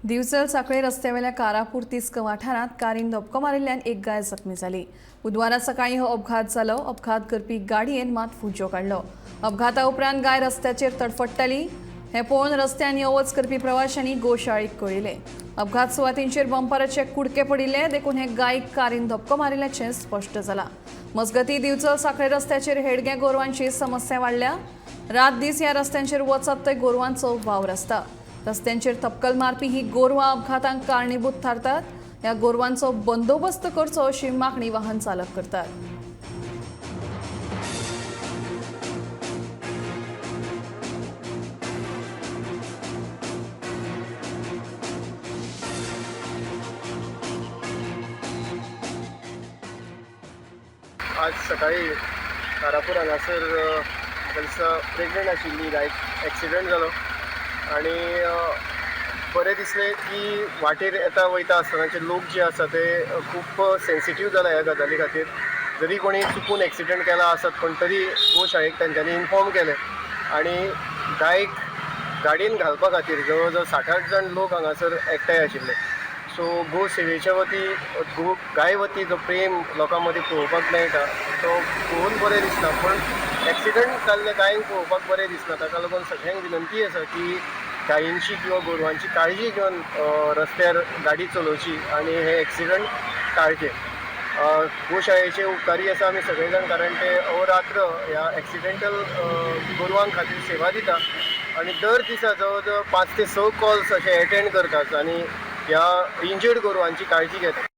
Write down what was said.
दिवचल साखळे रस्त्यावेल्या कारापूर तिस्क वाठारात कारीन धपको मारिल्ल्यान एक गाय जखमी जाली। बुधवारा सकाळी हो अपघात जालो। अपघात करपी गाडयेन मात फुज्जो काडलो। अपघाता उपरांत गाय रस्त्याचेर तडफडटाली। हे पळोवन रस्त्यान येवच करपी प्रवाशांनी गोशाळेक कळयले। अपघात सुवातींचेर बंपराचे कुडके पडिल्ले देखून हे गायक कारीन धपको मारिल्ल्याचें स्पश्ट जालां। मजगतीं दिवचल साखळे रस्त्याचेर हेडगे गोरवांची समस्या वाडल्या। रात दीस ह्या रस्त्यांचेर वचत थंय गोरवांचो वावर आसता। रस्त्यांचेर तपकल मारपी ही गोरवां अपघातांक कारणीभूत थारतात। ह्या गोरवांचो बंदोबस्त करचो अशी मागणी वाहन चालक करतात। आज सकाळी कारापूर हांगासर प्रेग्नंट आशिल्ली गाय एक्सिडेंट जालो आनी बरें दिसलें की वाटेर येता वयता आसतनाचे लोक जे आसा ते खूब सेन्सिटीव जाला ह्या गजाली खातीर। जरी कोणी चुकून एक्सिडेंट केला आसत पण तरी गोशाळेक तांच्यांनी इन्फॉर्म केलें आनी गायक गाडयेन घालपा खातीर जवळ जवळ 60-80 जण लोक हांगासर एकठांय आशिल्ले। सो गो सेवेच्या वती गाय वती जो प्रेम लोकां मदीं पळोवपाक मेळटा तो पळोवन बरें दिसता। पण एक्सिडेंट जाल्ल्या गायंक पळोवपाक बरें दिसना। ताका लागून सगळ्यांक विनंती आसा की गायींची किंवा गोरवांची काळजी घेवन रस्त्यार गाडी चलोवची आनी हे एक्सिडेंट टाळचे। गोशाळेचे उपकारी आसा आमी सगळे जाण, कारण ते अहोरात्र ह्या एक्सिडेंटल गोरवांक खातीर सेवा दिता आनी दर दिसा जवळ जवळ 5 ते 6 कॉल्स अशे एटेंड करतात आनी ह्या इंजर्ड गोरवांची काळजी घेतात।